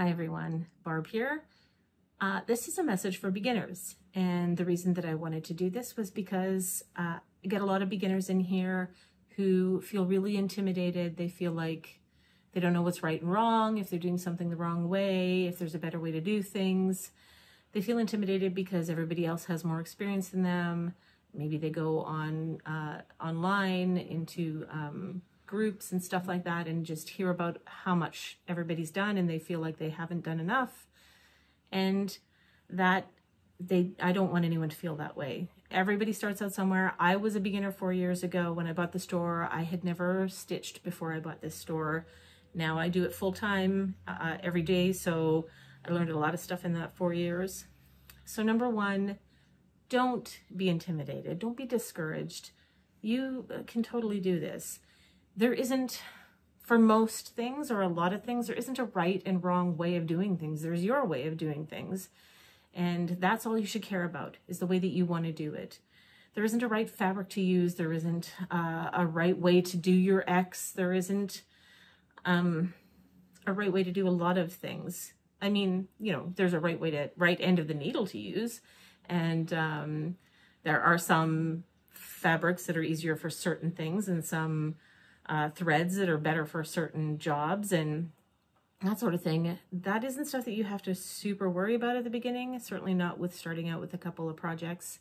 Hi everyone, Barb here. This is a message for beginners, and the reason that I wanted to do this was because I get a lot of beginners in here who feel really intimidated. They feel like they don't know what's right and wrong, if they're doing something the wrong way, if there's a better way to do things. They feel intimidated because everybody else has more experience than them. Maybe they go on online into groups and stuff like that and just hear about how much everybody's done and they feel like they haven't done enough. And that I don't want anyone to feel that way. Everybody starts out somewhere. I was a beginner 4 years ago when I bought the store. I had never stitched before I bought this store. Now I do it full time every day. So I learned a lot of stuff in that 4 years. So number one, don't be intimidated. Don't be discouraged. You can totally do this. There isn't, for most things or a lot of things, there isn't a right and wrong way of doing things. There's your way of doing things. And that's all you should care about, is the way that you want to do it. There isn't a right fabric to use. There isn't a right way to do your X. There isn't a right way to do a lot of things. I mean, you know, there's a right end of the needle to use. And there are some fabrics that are easier for certain things and some threads that are better for certain jobs and that sort of thing. That isn't stuff that you have to super worry about at the beginning, certainly not with starting out with a couple of projects.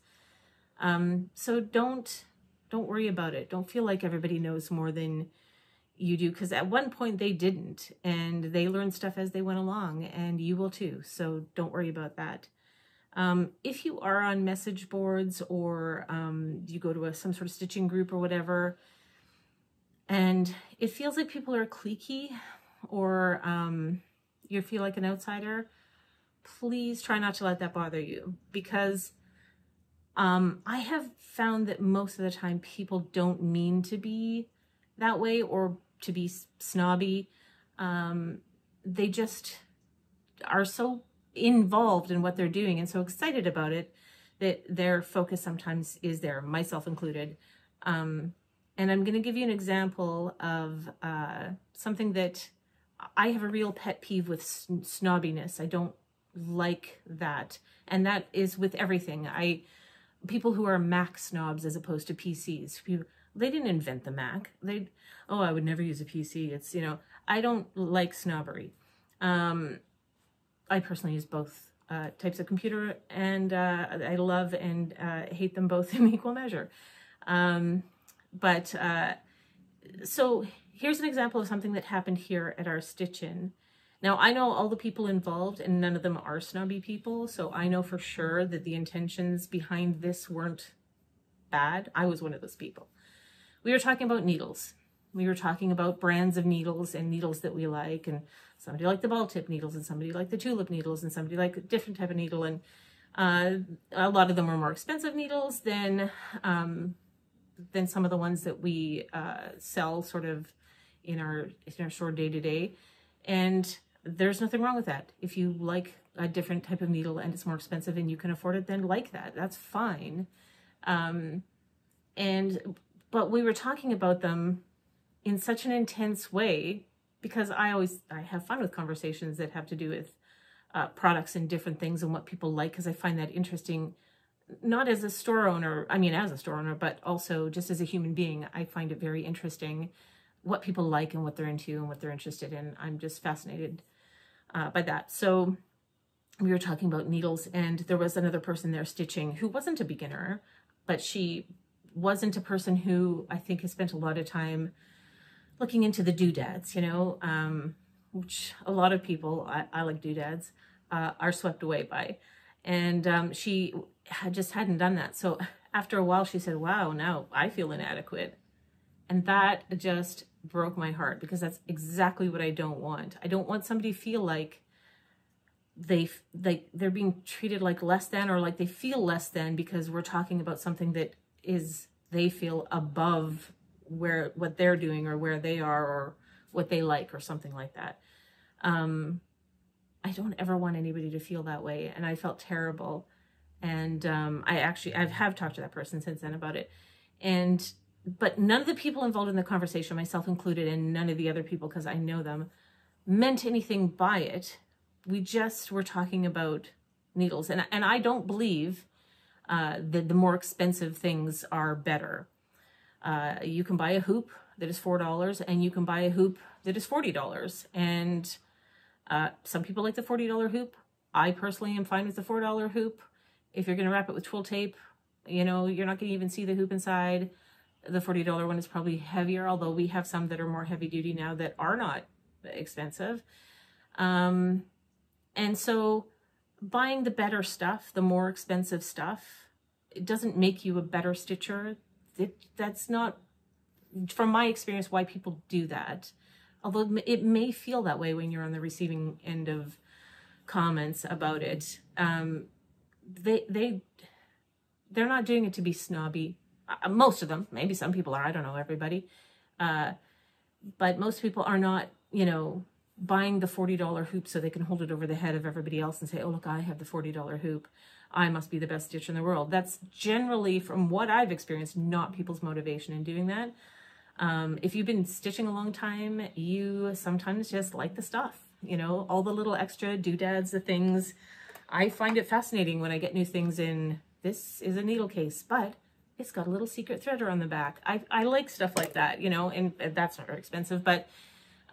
So don't worry about it. Don't feel like everybody knows more than you do, because at one point they didn't, and they learned stuff as they went along, and you will too. So don't worry about that. If you are on message boards or you go to some sort of stitching group or whatever, and it feels like people are cliquey or you feel like an outsider, please try not to let that bother you, because I have found that most of the time people don't mean to be that way or to be snobby. They just are so involved in what they're doing and so excited about it that their focus sometimes is there, myself included. And I'm going to give you an example of something that I have a real pet peeve with snobbiness. I don't like that. And that is with everything. People who are Mac snobs as opposed to PCs. They didn't invent the Mac. Oh, I would never use a PC. It's, you know, I don't like snobbery. I personally use both types of computer, and I love and hate them both in equal measure. So here's an example of something that happened here at our stitch-in. Now, I know all the people involved and none of them are snobby people, so I know for sure that the intentions behind this weren't bad. I was one of those people. We were talking about needles. We were talking about brands of needles and needles that we like, and somebody liked the ball tip needles and somebody liked the tulip needles and somebody liked a different type of needle, and a lot of them were more expensive needles than some of the ones that we sell sort of in our store day to day. And there's nothing wrong with that. If you like a different type of needle and it's more expensive and you can afford it, then like that. That's fine. But we were talking about them in such an intense way because I have fun with conversations that have to do with products and different things and what people like, because I find that interesting. Not as a store owner, I mean, as a store owner, but also just as a human being, I find it very interesting what people like and what they're into and what they're interested in. I'm just fascinated by that. So we were talking about needles, and there was another person there stitching who wasn't a beginner, but she wasn't a person who I think has spent a lot of time looking into the doodads, you know, which a lot of people, I like doodads, are swept away by. And she just hadn't done that. So after a while she said, wow, now I feel inadequate. And that just broke my heart, because that's exactly what I don't want. I don't want somebody to feel like they're being treated like less than, or like they feel less than because we're talking about something that is, they feel above what they're doing or where they are or what they like or something like that. I don't ever want anybody to feel that way. And I felt terrible. And I have talked to that person since then about it. But none of the people involved in the conversation, myself included, and none of the other people, because I know them, meant anything by it. we just were talking about needles. And I don't believe that the more expensive things are better. You can buy a hoop that is $4 and you can buy a hoop that is $40. And some people like the $40 hoop. I personally am fine with the $4 hoop. If you're going to wrap it with twill tape, you know, you're not going to even see the hoop inside. The $40 one is probably heavier, although we have some that are more heavy duty now that are not expensive. And so buying the better stuff, the more expensive stuff, it doesn't make you a better stitcher. That's not, from my experience, why people do that. Although it may feel that way when you're on the receiving end of comments about it. They're not doing it to be snobby. Most of them, maybe some people are, I don't know, everybody. But most people are not, you know, buying the $40 hoop so they can hold it over the head of everybody else and say, oh, look, I have the $40 hoop. I must be the best stitcher in the world. That's generally, from what I've experienced, not people's motivation in doing that. If you've been stitching a long time, you sometimes just like the stuff, you know, all the little extra doodads, the things. I find it fascinating when I get new things in. This is a needle case, but it's got a little secret threader on the back. I like stuff like that, you know, and that's not very expensive, but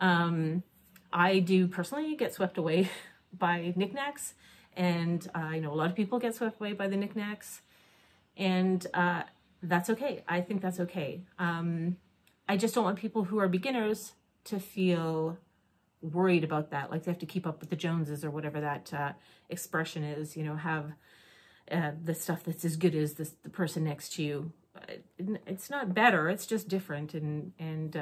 I do personally get swept away by knickknacks, and I know a lot of people get swept away by the knickknacks, and that's okay. I think that's okay. I just don't want people who are beginners to feel worried about that, like they have to keep up with the Joneses or whatever that expression is, you know, have the stuff that's as good as the person next to you. It's not better, it's just different, and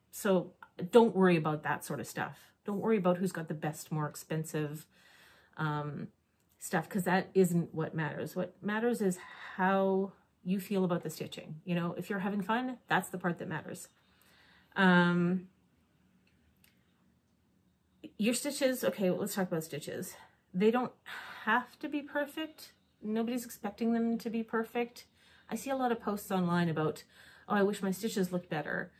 so don't worry about that sort of stuff. Don't worry about who's got the best, more expensive stuff, because that isn't what matters. What matters is how you feel about the stitching. You know, if you're having fun, that's the part that matters. Your stitches, okay, well, let's talk about stitches. They don't have to be perfect. Nobody's expecting them to be perfect. I see a lot of posts online about, oh, I wish my stitches looked better.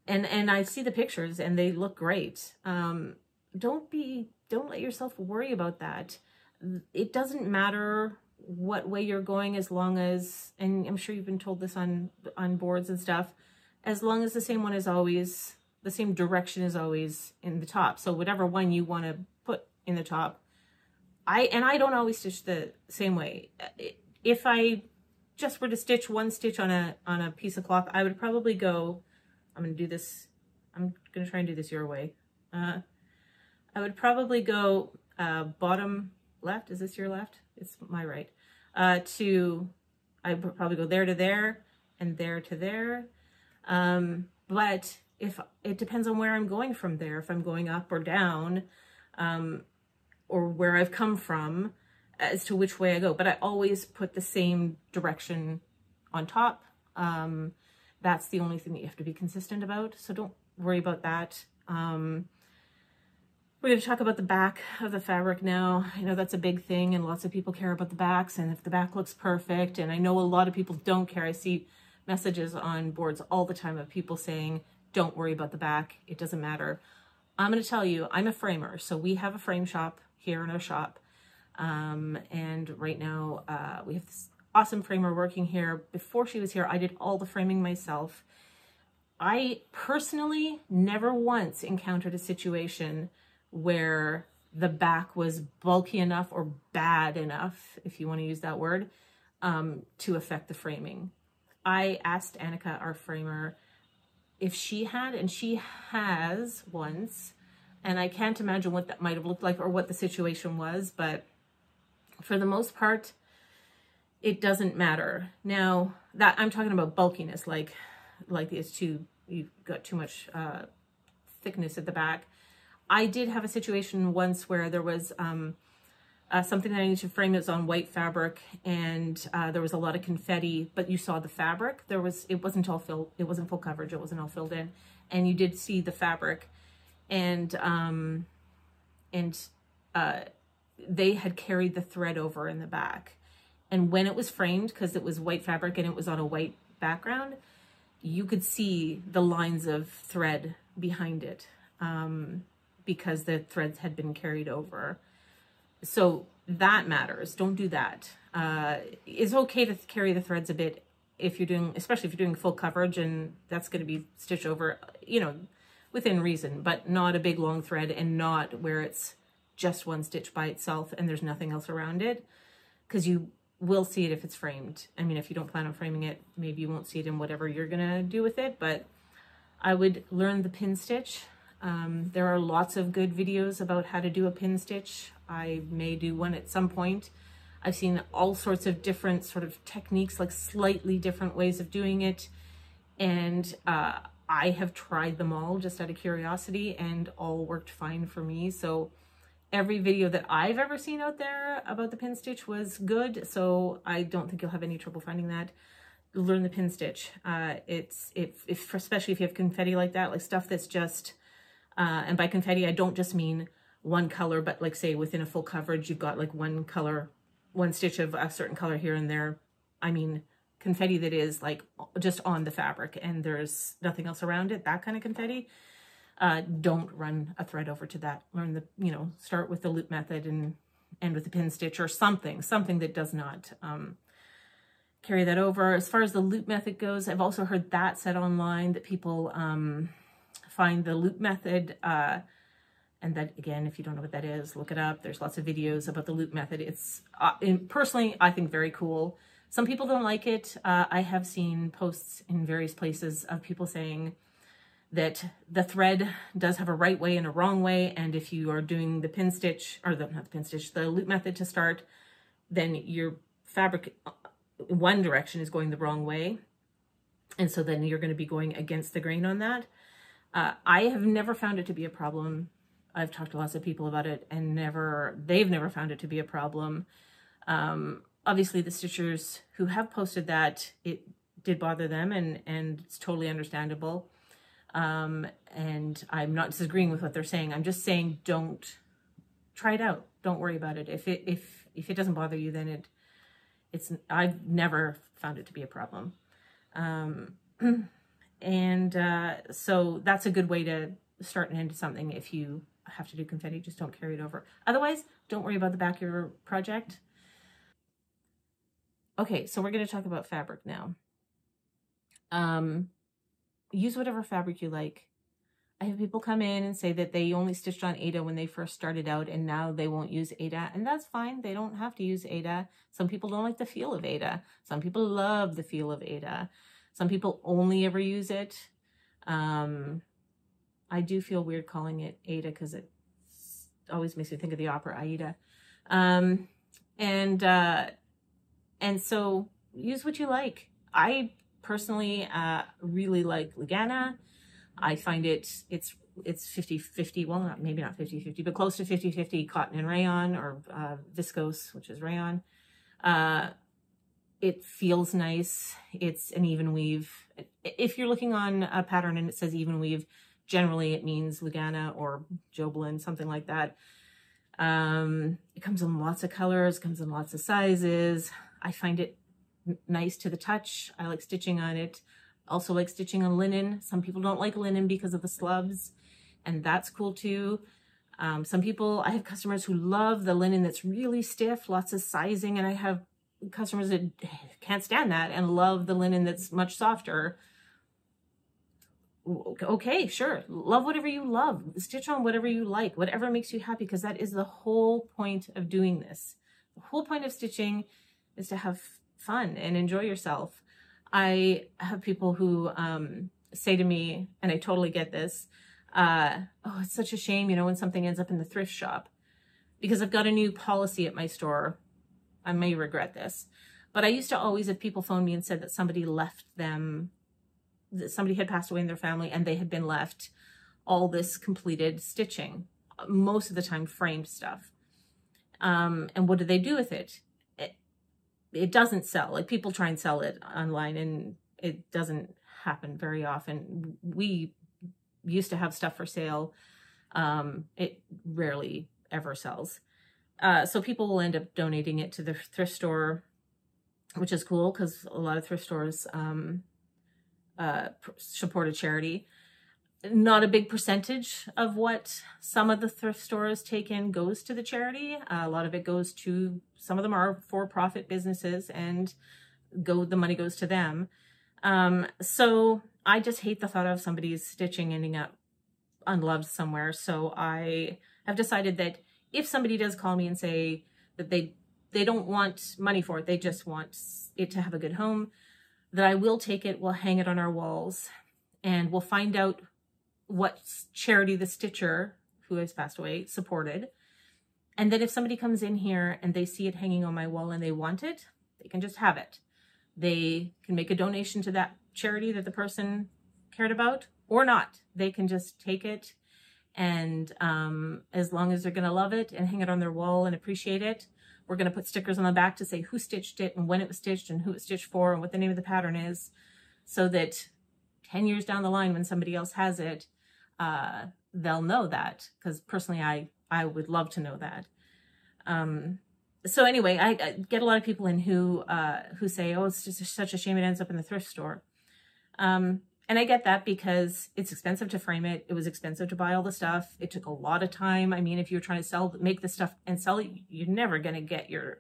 And I see the pictures and they look great. Don't let yourself worry about that. It doesn't matter what way you're going, as long as, and I'm sure you've been told this on boards and stuff, as long as the same one is always, the same direction is always in the top. So whatever one you want to put in the top, I don't always stitch the same way. If I just were to stitch one stitch on a piece of cloth, I would probably go, I'm going to do this, I'm going to try and do this your way. I would probably go bottom left. Is this your left? It's my right. I would probably go there to there and there to there. But if it depends on where I'm going from there, if I'm going up or down, or where I've come from as to which way I go. But I always put the same direction on top. That's the only thing that you have to be consistent about. So don't worry about that. We're going to talk about the back of the fabric now. I know that's a big thing and lots of people care about the backs and if the back looks perfect. And I know a lot of people don't care. I see messages on boards all the time of people saying, don't worry about the back. It doesn't matter. I'm going to tell you, I'm a framer. So we have a frame shop here in our shop. And right now we have this awesome framer working here. Before she was here, I did all the framing myself. I personally never once encountered a situation where the back was bulky enough or bad enough, if you want to use that word, to affect the framing. I asked Annika, our framer, if she had, and she has once, and I can't imagine what that might have looked like or what the situation was, but for the most part, it doesn't matter. Now, that I'm talking about bulkiness, like you've got too much thickness at the back. I did have a situation once where there was something that I needed to frame. It was on white fabric, and there was a lot of confetti, but you saw the fabric. It wasn't all filled. It wasn't full coverage. It wasn't all filled in, and you did see the fabric, and they had carried the thread over in the back. And when it was framed, because it was white fabric and it was on a white background, you could see the lines of thread behind it. because the threads had been carried over. So that matters. Don't do that. It's okay to carry the threads a bit if you're doing, especially if you're doing full coverage, and that's going to be stitched over, you know, within reason, but not a big long thread, and not where it's just one stitch by itself and there's nothing else around it, because you will see it if it's framed. I mean, if you don't plan on framing it, maybe you won't see it in whatever you're gonna do with it, but I would learn the pin stitch. There are lots of good videos about how to do a pin stitch. I may do one at some point. I've seen all sorts of different sort of techniques, like slightly different ways of doing it. And I have tried them all just out of curiosity, and all worked fine for me. So every video that I've ever seen out there about the pin stitch was good. So I don't think you'll have any trouble finding that. Learn the pin stitch. Especially if you have confetti like that, like stuff that's just, and by confetti, I don't just mean one color, but like say within a full coverage, you've got like one color, one stitch of a certain color here and there. I mean, confetti that is like just on the fabric and there's nothing else around it, that kind of confetti. Don't run a thread over to that. Learn the, you know, start with the loop method and end with the pin stitch, or something that does not carry that over. As far as the loop method goes, I've also heard that said online, that people find the loop method, and that, again, if you don't know what that is, look it up. There's lots of videos about the loop method. It's personally, I think, very cool. Some people don't like it. I have seen posts in various places of people saying that the thread does have a right way and a wrong way, and if you are doing the pin stitch, or not the pin stitch, the loop method to start, then your fabric one direction is going the wrong way, and so then you're going to be going against the grain on that. I have never found it to be a problem. I've talked to lots of people about it, and they've never found it to be a problem. Obviously, the stitchers who have posted that, it did bother them, and it's totally understandable. And I'm not disagreeing with what they're saying. I'm just saying, don't try it out. Don't worry about it. If it doesn't bother you, then I've never found it to be a problem. So that's a good way to start and end something. If you have to do confetti, just don't carry it over. Otherwise, don't worry about the back of your project. Okay, so we're going to talk about fabric now. Use whatever fabric you like. I have people come in and say that they only stitched on Aida when they first started out, and now they won't use Aida, and that's fine. They don't have to use Aida. Some people don't like the feel of Aida. Some people love the feel of Aida. Some people only ever use it. I do feel weird calling it Aida because it always makes me think of the opera Aida. And so use what you like. I personally really like Lugana. I find it's 50-50, well, maybe not 50-50, but close to 50-50 cotton and rayon, or viscose, which is rayon. It feels nice. It's an even weave. If you're looking on a pattern and it says even weave, generally it means Lugana or Joblin, something like that. It comes in lots of colors, comes in lots of sizes. I find it nice to the touch. I like stitching on it. Also like stitching on linen. Some people don't like linen because of the slubs, and that's cool too. Some people, I have customers who love the linen that's really stiff, lots of sizing, and I have customers that can't stand that and love the linen that's much softer. Okay, sure. Love whatever you love. Stitch on whatever you like, whatever makes you happy, because that is the whole point of doing this. The whole point of stitching is to have fun and enjoy yourself. I have people who say to me, and I totally get this, oh, it's such a shame, you know, when something ends up in the thrift shop, because I've got a new policy at my store. I may regret this, but I used to always have people phone me and said that somebody left them, that somebody had passed away in their family and they had been left all this completed stitching, most of the time framed stuff. And what do they do with it? It doesn't sell. Like, people try and sell it online and it doesn't happen very often. We used to have stuff for sale. It rarely ever sells. So people will end up donating it to the thrift store, which is cool because a lot of thrift stores support a charity. Not a big percentage of what some of the thrift stores take in goes to the charity. A lot of it goes to, some of them are for-profit businesses, and the money goes to them. So I just hate the thought of somebody's stitching ending up unloved somewhere. So I have decided that if somebody does call me and say that they don't want money for it, they just want it to have a good home, that I will take it, we'll hang it on our walls, and we'll find out what charity the stitcher, who has passed away, supported. And then if somebody comes in here and they see it hanging on my wall and they want it, they can just have it. They can make a donation to that charity that the person cared about, or not. They can just take it, and as long as they're going to love it and hang it on their wall and appreciate it, we're going to put stickers on the back to say who stitched it and when it was stitched and who it was stitched for and what the name of the pattern is, so that 10 years down the line when somebody else has it, they'll know that, because personally I would love to know that. So anyway, I get a lot of people in who say, oh, it's just such a shame it ends up in the thrift store. And I get that, because it's expensive to frame it. It was expensive to buy all the stuff. It took a lot of time. I mean, if you're trying to make this stuff and sell it, you're never going to get your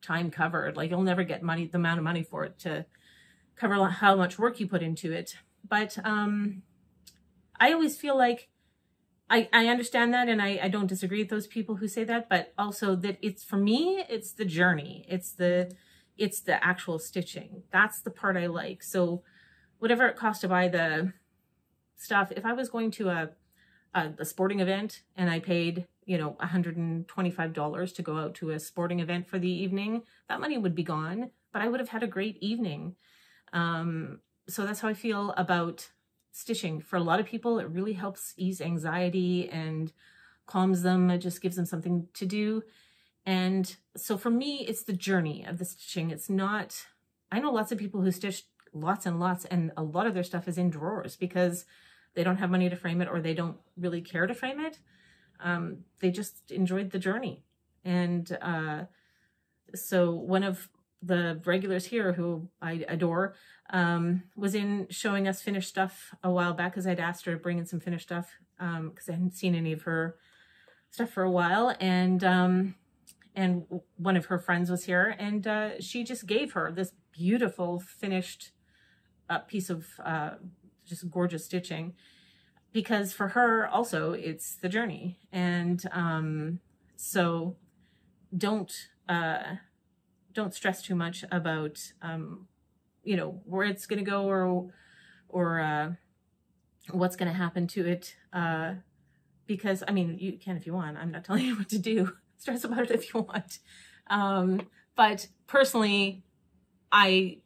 time covered. Like, you'll never get the amount of money for it to cover how much work you put into it. But I always feel like I understand that, and I don't disagree with those people who say that, but also that for me, it's the journey. It's the actual stitching. That's the part I like. So whatever it costs to buy the stuff, if I was going to a sporting event and I paid, you know, $125 to go out to a sporting event for the evening, that money would be gone, but I would have had a great evening. So that's how I feel about stitching. For a lot of people, it really helps ease anxiety and calms them. It just gives them something to do. And so for me, it's the journey of the stitching. It's not, I know lots of people who stitch lots and lots, and a lot of their stuff is in drawers because they don't have money to frame it, or they don't really care to frame it. They just enjoyed the journey. And so one of the regulars here, who I adore, was in showing us finished stuff a while back, because I'd asked her to bring in some finished stuff, because I hadn't seen any of her stuff for a while. And one of her friends was here, and she just gave her this beautiful finished piece of just gorgeous stitching, because for her also it's the journey. And so don't stress too much about you know, where it's going to go, or what's going to happen to it, because I mean, you can if you want. I'm not telling you what to do. Stress about it if you want. But personally, I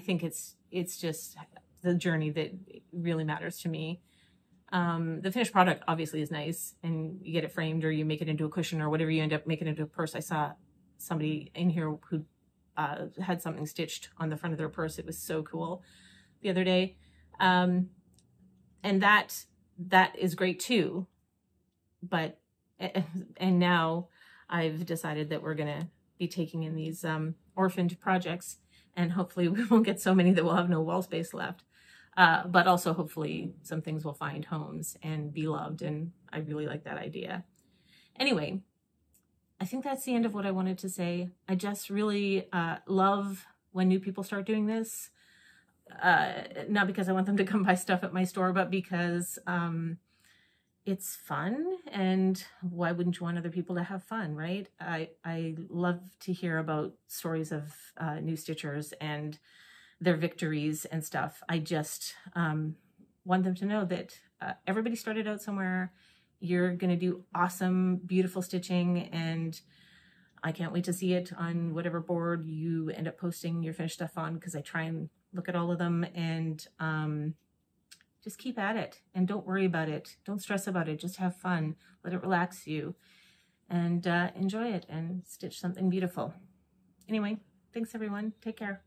think it's just the journey that really matters to me. The finished product obviously is nice, and you get it framed, or you make it into a cushion, or whatever you end up making into a purse. I saw somebody in here who had something stitched on the front of their purse. It was so cool the other day. And that is great too. But, and now I've decided that we're going to be taking in these orphaned projects, and hopefully we won't get so many that we'll have no wall space left. But also hopefully some things will find homes and be loved. And I really like that idea. Anyway, I think that's the end of what I wanted to say. I just really love when new people start doing this. Not because I want them to come buy stuff at my store, but because it's fun, and why wouldn't you want other people to have fun, right? I love to hear about stories of new stitchers and their victories and stuff. I just want them to know that everybody started out somewhere. You're going to do awesome, beautiful stitching, and I can't wait to see it on whatever board you end up posting your finished stuff on, because I try and look at all of them. And just keep at it, and don't worry about it. Don't stress about it. Just have fun. Let it relax you, and enjoy it, and stitch something beautiful. Anyway, thanks everyone. Take care.